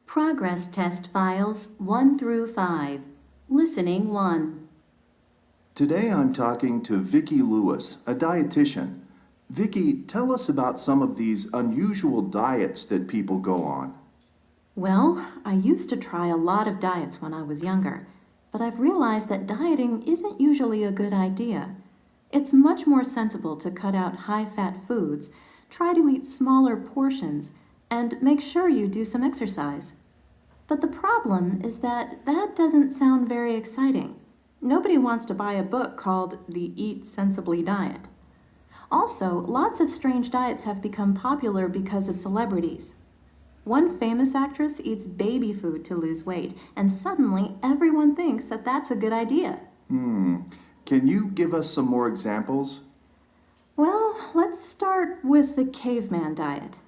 Progress test files 1 through 5. Listening 1. Today I'm talking to Vicki Lewis, a dietitian. Vicki, tell us about some of these unusual diets that people go on. Well, I used to try a lot of diets when I was younger, but I've realized that dieting isn't usually a good idea. It's much more sensible to cut out high-fat foods, try to eat smaller portions, and make sure you do some exercise. But the problem is that doesn't sound very exciting. Nobody wants to buy a book called The Eat Sensibly Diet. Also, lots of strange diets have become popular because of celebrities. One famous actress eats baby food to lose weight, and suddenly everyone thinks that that's a good idea. Can you give us some more examples? Well, let's start with the caveman diet.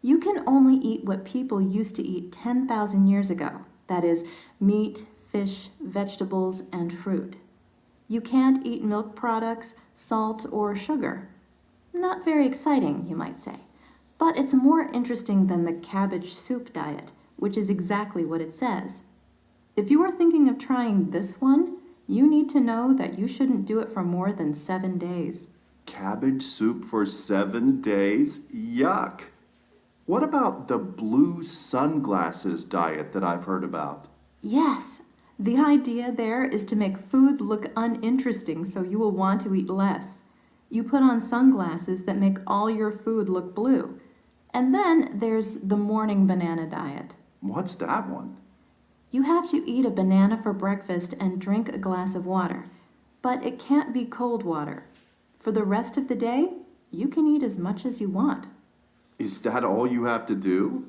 You can only eat what people used to eat 10,000 years ago. That is, meat, fish, vegetables, and fruit. You can't eat milk products, salt, or sugar. Not very exciting, you might say. But it's more interesting than the cabbage soup diet, which is exactly what it says. If you are thinking of trying this one, you need to know that you shouldn't do it for more than 7 days. Cabbage soup for 7 days? Yuck! What about the blue sunglasses diet that I've heard about? Yes, the idea there is to make food look uninteresting so you will want to eat less. You put on sunglasses that make all your food look blue. And then there's the morning banana diet. What's that one? You have to eat a banana for breakfast and drink a glass of water, but it can't be cold water. For the rest of the day, you can eat as much as you want. Is that all you have to do?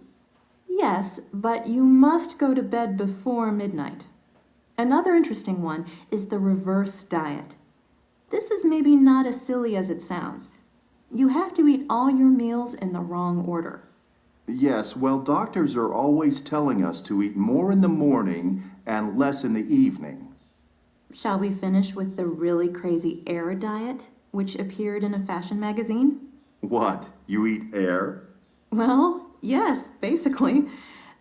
Yes, but you must go to bed before midnight. Another interesting one is the reverse diet. This is maybe not as silly as it sounds. You have to eat all your meals in the wrong order. Yes, well, doctors are always telling us to eat more in the morning and less in the evening. Shall we finish with the really crazy air diet, which appeared in a fashion magazine? What? You eat air? Well, yes, basically.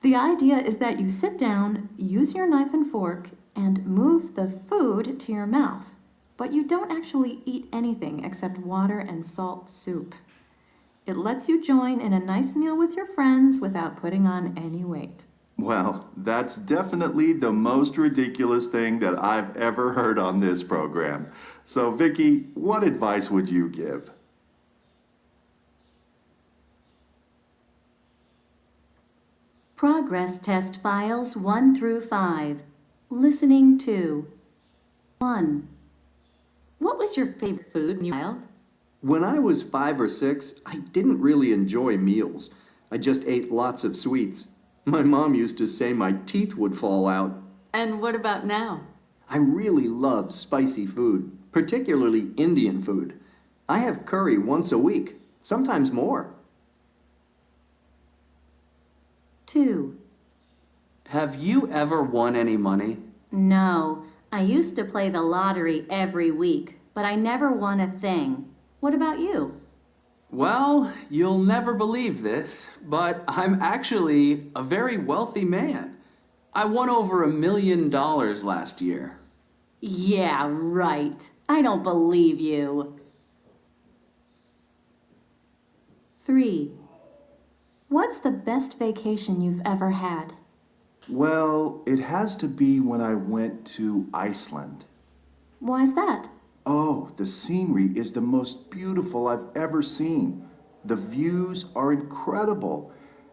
The idea is that you sit down, use your knife and fork, and move the food to your mouth. But you don't actually eat anything except water and salt soup. It lets you join in a nice meal with your friends without putting on any weight. Well, that's definitely the most ridiculous thing that I've ever heard on this program. So, Vicki, what advice would you give? Progress test files 1 through 5. Listening 2. 1. What was your favorite food when you were a child? When I was 5 or 6, I didn't really enjoy meals. I just ate lots of sweets. My mom used to say my teeth would fall out. And what about now? I really love spicy food, particularly Indian food. I have curry once a week, sometimes more. 2. Have you ever won any money? No, I used to play the lottery every week, but I never won a thing. What about you? Well, you'll never believe this, but I'm actually a very wealthy man. I won over $1 million last year. Yeah, right. I don't believe you. 3. What's the best vacation you've ever had? Well, it has to be when I went to Iceland. Why's that? Oh, the scenery is the most beautiful I've ever seen. The views are incredible.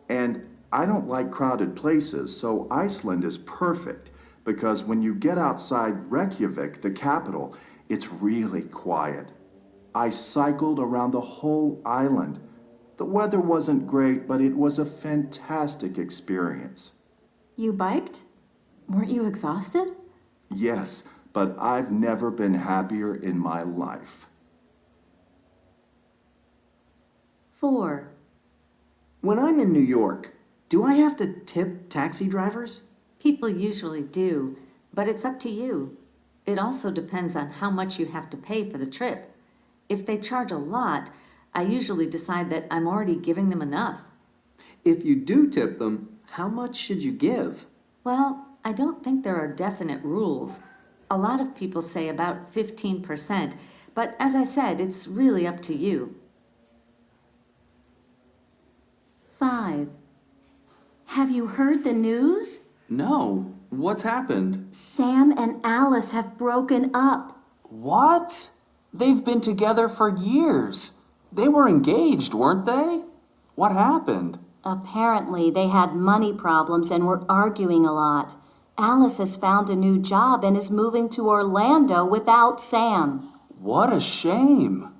And I don't like crowded places, so Iceland is perfect because when you get outside Reykjavik, the capital, it's really quiet. I cycled around the whole island. The weather wasn't great, but it was a fantastic experience. You biked? Weren't you exhausted? Yes, but I've never been happier in my life. 4. When I'm in New York, do I have to tip taxi drivers? People usually do, but it's up to you. It also depends on how much you have to pay for the trip. If they charge a lot, I usually decide that I'm already giving them enough. If you do tip them, How much should you give? Well, I don't think there are definite rules. A lot of people say about 15%, but as I said, it's really up to you. 5. Have you heard the news? No. What's happened? Sam and Alice have broken up. What? They've been together for years. They were engaged, weren't they? What happened? Apparently, they had money problems and were arguing a lot. Alice has found a new job and is moving to Orlando without Sam. What a shame.